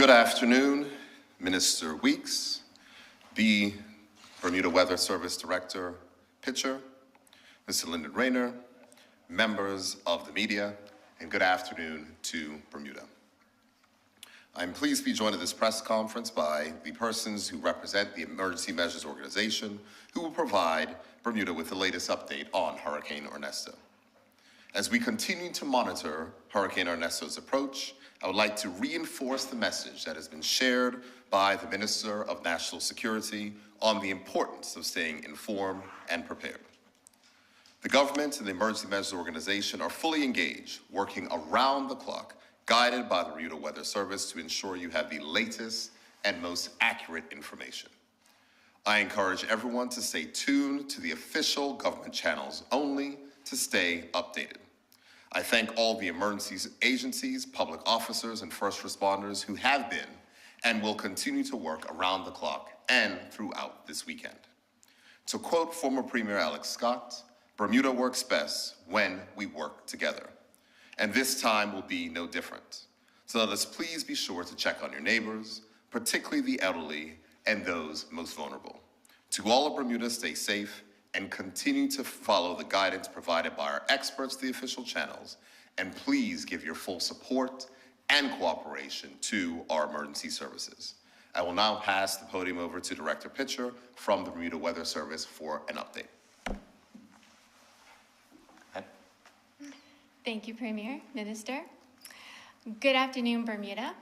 Good afternoon, Minister Weeks, the Bermuda Weather Service Director Pitcher, Mr. Lyndon Rayner, members of the media, and good afternoon to Bermuda. I'm pleased to be joined at this press conference by the persons who represent the Emergency Measures Organization, who will provide Bermuda with the latest update on Hurricane Ernesto. As we continue to monitor Hurricane Ernesto's approach, I would like to reinforce the message that has been shared by the Minister of National Security on the importance of staying informed and prepared. The government and the Emergency Measures Organization are fully engaged, working around the clock, guided by the Bermuda Weather Service to ensure you have the latest and most accurate information. I encourage everyone to stay tuned to the official government channels only to stay updated. I thank all the emergency agencies, public officers, and first responders who have been and will continue to work around the clock and throughout this weekend. To quote former Premier Alex Scott, "Bermuda works best when we work together." And this time will be no different. So let us please be sure to check on your neighbors, particularly the elderly and those most vulnerable. To all of Bermuda, stay safe and continue to follow the guidance provided by our experts, the official channels, and please give your full support and cooperation to our emergency services. I will now pass the podium over to Director Pitcher from the Bermuda Weather Service for an update. Thank you, Premier, Minister. Good afternoon, Bermuda.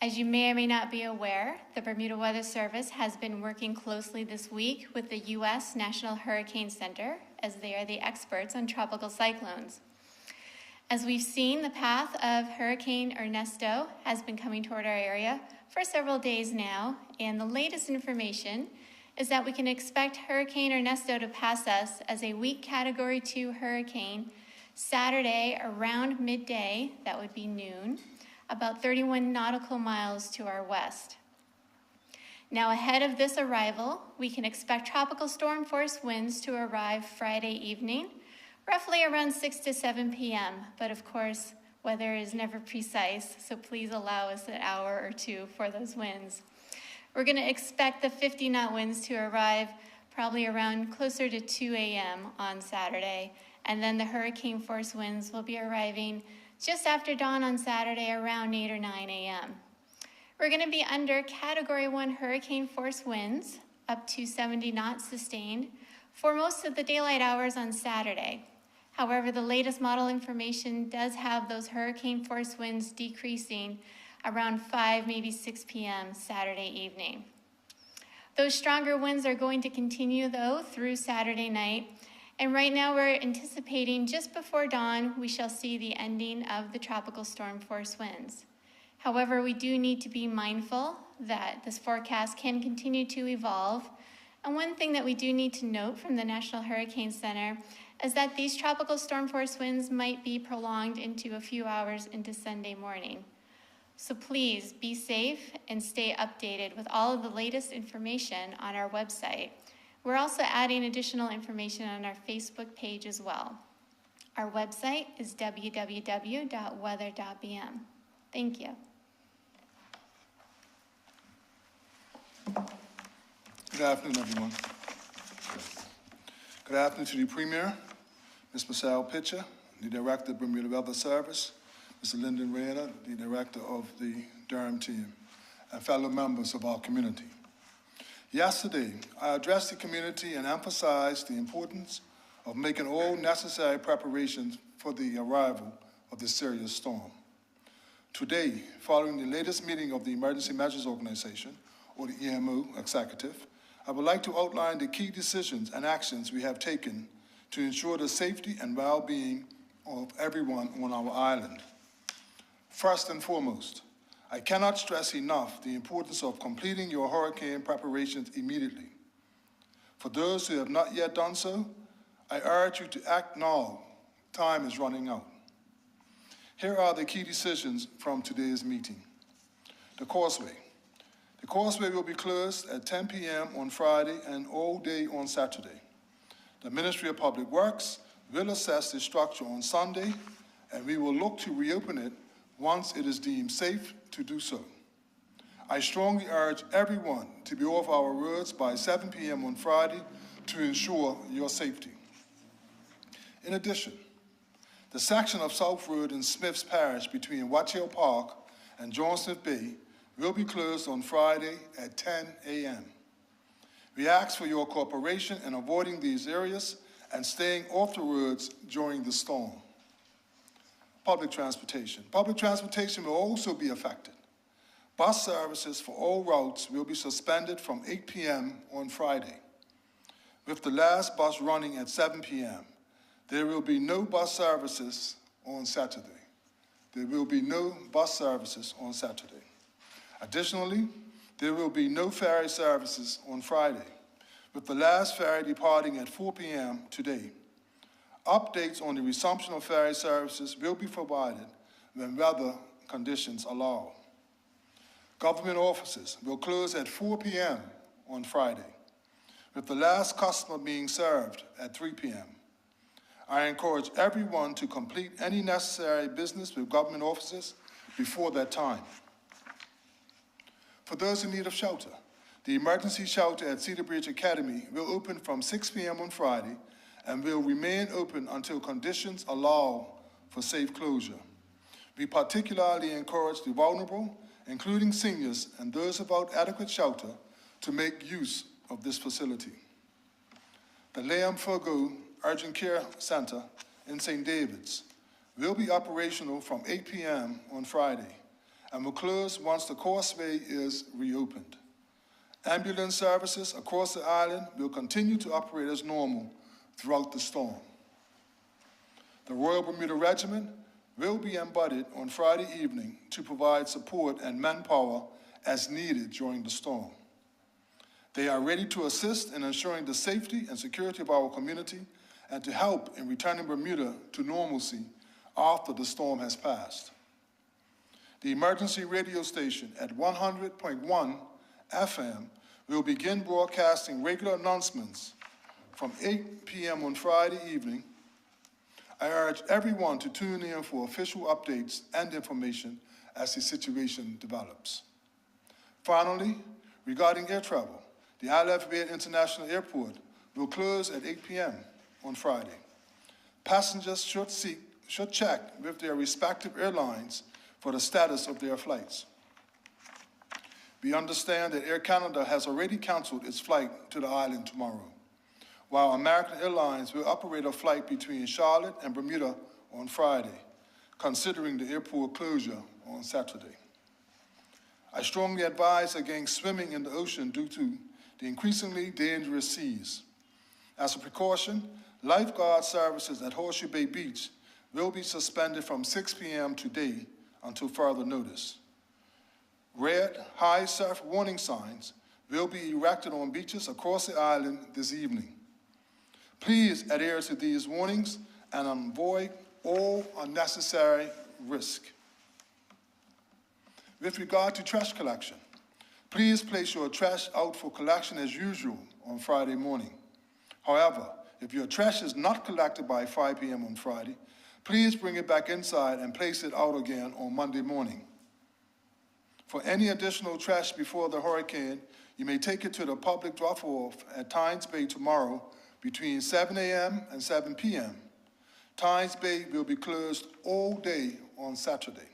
As you may or may not be aware, the Bermuda Weather Service has been working closely this week with the U.S. National Hurricane Center, as they are the experts on tropical cyclones. As we've seen, the path of Hurricane Ernesto has been coming toward our area for several days now, and the latest information is that we can expect Hurricane Ernesto to pass us as a weak Category 2 hurricane Saturday around midday, that would be noon, about 31 nautical miles to our west. Now, ahead of this arrival, we can expect tropical storm force winds to arrive Friday evening, roughly around 6 to 7 p.m. But of course, weather is never precise, so please allow us an hour or two for those winds. We're going to expect the 50-knot winds to arrive probably around closer to 2 a.m. on Saturday, and then the hurricane force winds will be arriving just after dawn on Saturday around 8 or 9 a.m. We're going to be under Category 1 hurricane force winds, up to 70 knots sustained, for most of the daylight hours on Saturday. However, the latest model information does have those hurricane force winds decreasing around 5, maybe 6 p.m. Saturday evening. Those stronger winds are going to continue, though, through Saturday night. And right now we're anticipating just before dawn, we shall see the ending of the tropical storm force winds. However, we do need to be mindful that this forecast can continue to evolve. And one thing that we do need to note from the National Hurricane Center is that these tropical storm force winds might be prolonged into a few hours into Sunday morning. So please be safe and stay updated with all of the latest information on our website. We're also adding additional information on our Facebook page as well. Our website is www.weather.bm. Thank you. Good afternoon, everyone. Good afternoon to the Premier, Ms. Michelle Pitcher, the Director of Bermuda Weather Service, Mr. Lyndon Rayner, the Director of the Durham team, and fellow members of our community. Yesterday, I addressed the community and emphasized the importance of making all necessary preparations for the arrival of this serious storm. Today, following the latest meeting of the Emergency Measures Organization, or the EMO executive, I would like to outline the key decisions and actions we have taken to ensure the safety and well-being of everyone on our island. First and foremost, I cannot stress enough the importance of completing your hurricane preparations immediately. For those who have not yet done so, I urge you to act now. Time is running out. Here are the key decisions from today's meeting. The causeway. The causeway will be closed at 10 p.m. on Friday and all day on Saturday. The Ministry of Public Works will assess the structure on Sunday, and we will look to reopen it once it is deemed safe to do so. I strongly urge everyone to be off our roads by 7 p.m. on Friday to ensure your safety. In addition, the section of South Road in Smiths Parish between Watch Hill Park and Johnson Bay will be closed on Friday at 10 a.m. We ask for your cooperation in avoiding these areas and staying off the roads during the storm. Public transportation. Public transportation will also be affected. Bus services for all routes will be suspended from 8 p.m. on Friday. With the last bus running at 7 p.m., there will be no bus services on Saturday. There will be no bus services on Saturday. Additionally, there will be no ferry services on Friday, with the last ferry departing at 4 p.m. today. Updates on the resumption of ferry services will be provided when weather conditions allow. Government offices will close at 4 p.m. on Friday, with the last customer being served at 3 p.m. I encourage everyone to complete any necessary business with government offices before that time. For those in need of shelter, the emergency shelter at Cedar Bridge Academy will open from 6 p.m. on Friday and will remain open until conditions allow for safe closure. We particularly encourage the vulnerable, including seniors and those without adequate shelter, to make use of this facility. The Liam Fogo Urgent Care Center in St. David's will be operational from 8 p.m. on Friday and will close once the causeway is reopened. Ambulance services across the island will continue to operate as normal throughout the storm. The Royal Bermuda Regiment will be embodied on Friday evening to provide support and manpower as needed during the storm. They are ready to assist in ensuring the safety and security of our community and to help in returning Bermuda to normalcy after the storm has passed. The emergency radio station at 100.1 FM will begin broadcasting regular announcements from 8 p.m. on Friday evening. I urge everyone to tune in for official updates and information as the situation develops. Finally, regarding air travel, the Isle International Airport will close at 8 p.m. on Friday. Passengers should check with their respective airlines for the status of their flights. We understand that Air Canada has already canceled its flight to the island tomorrow, while American Airlines will operate a flight between Charlotte and Bermuda on Friday, considering the airport closure on Saturday. I strongly advise against swimming in the ocean due to the increasingly dangerous seas. As a precaution, lifeguard services at Horseshoe Bay Beach will be suspended from 6 p.m. today until further notice. Red high surf warning signs will be erected on beaches across the island this evening. Please adhere to these warnings and avoid all unnecessary risk. With regard to trash collection, please place your trash out for collection as usual on Friday morning. However, if your trash is not collected by 5 p.m. on Friday, please bring it back inside and place it out again on Monday morning. For any additional trash before the hurricane, you may take it to the public drop-off at Tynes Bay tomorrow between 7 a.m. and 7 p.m. Tynes Bay will be closed all day on Saturday.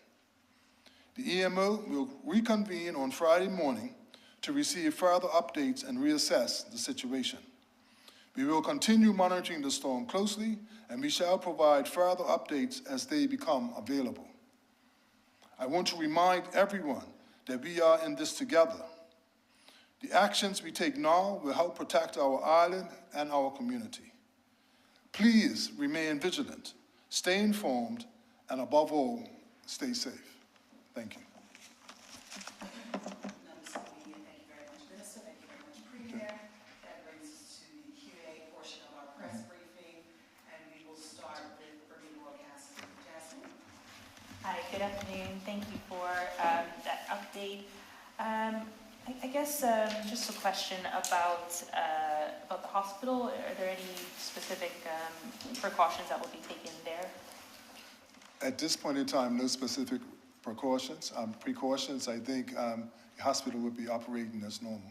The EMO will reconvene on Friday morning to receive further updates and reassess the situation. We will continue monitoring the storm closely, and we shall provide further updates as they become available. I want to remind everyone that we are in this together. The actions we take now will help protect our island and our community. Please remain vigilant, stay informed, and above all, stay safe. Thank you. Thank you very much, Minister. Thank you very much, Premier. That brings us to the Q&A portion of our press briefing, and we will start with Bermuda broadcasting. Jasmine. Hi, good afternoon. Thank you for that update. I guess just a question about the hospital. Are there any specific precautions that will be taken there? At this point in time, no specific precautions. I think you the hospital would be operating as normal.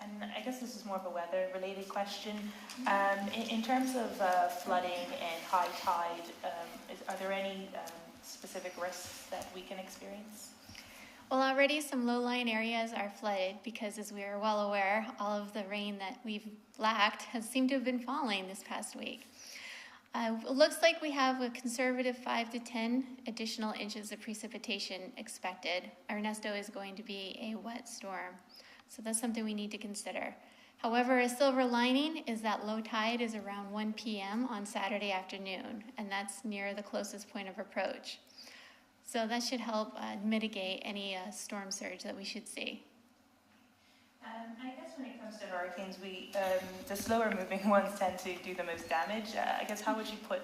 And I guess this is more of a weather-related question. In terms of flooding and high tide, are there any specific risks that we can experience? Well, already some low-lying areas are flooded because, as we are well aware, all of the rain that we've lacked has seemed to have been falling this past week. It looks like we have a conservative 5 to 10 additional inches of precipitation expected. Ernesto is going to be a wet storm, so that's something we need to consider. However, a silver lining is that low tide is around 1 p.m. on Saturday afternoon, and that's near the closest point of approach. So that should help mitigate any storm surge that we should see. I guess when it comes to hurricanes, the slower moving ones tend to do the most damage. I guess how would you put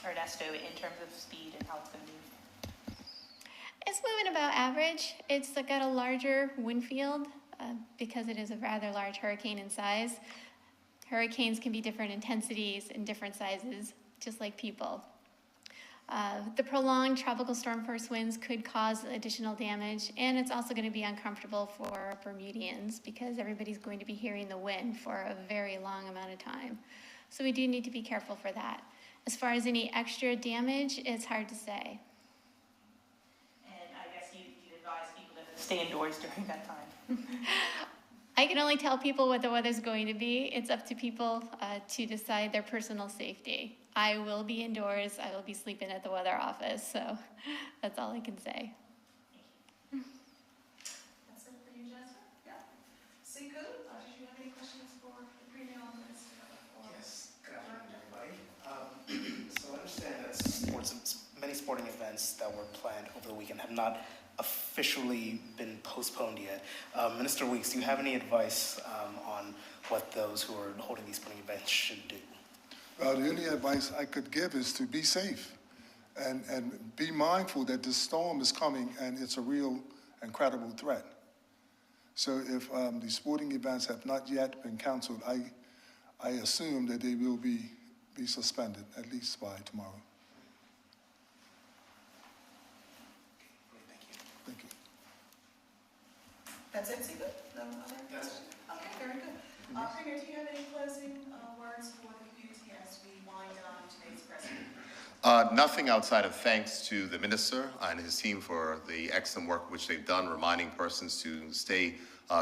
Ernesto in terms of speed and how it's going to move? It's moving about average. It's got a larger wind field because it is a rather large hurricane in size. Hurricanes can be different intensities and different sizes, just like people. The prolonged tropical storm force winds could cause additional damage, and it's also going to be uncomfortable for Bermudians because everybody's going to be hearing the wind for a very long amount of time. So we do need to be careful for that. As far as any extra damage, it's hard to say. And I guess you'd advise people to stay indoors during that time. I can only tell people what the weather's going to be. It's up to people to decide their personal safety. I will be indoors. I will be sleeping at the weather office, so that's all I can say. That's it for you, Jasmine? Yeah. Siku, did you have any questions for the premier on this? Yes, good afternoon, everybody. So I understand that many sporting events that were planned over the weekend have not officially been postponed yet. Minister Weeks, do you have any advice on what those who are holding these sporting events should do? The only advice I could give is to be safe and be mindful that this storm is coming and it's a real and credible threat. So if the sporting events have not yet been canceled, I assume that they will be suspended, at least by tomorrow. Thank you. Thank you. That's it, Siku? No other questions? Okay, very good. Premier, do you have any closing words for the community as we wind down today's press briefing? Nothing outside of thanks to the minister and his team for the excellent work which they've done, reminding persons to stay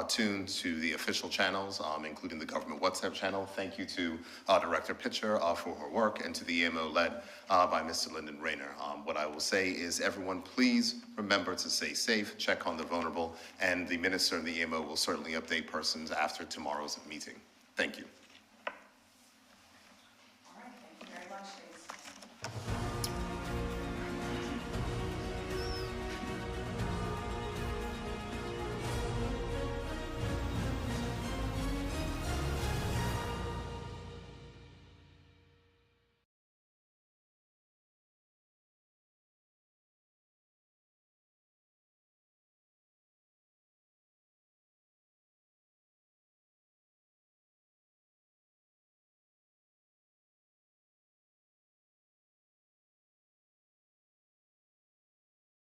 tuned to the official channels, including the government WhatsApp channel. Thank you to Director Pitcher for her work, and to the EMO led by Mr. Lyndon Rayner. What I will say is, everyone, please remember to stay safe, check on the vulnerable, and the minister and the EMO will certainly update persons after tomorrow's meeting. Thank you.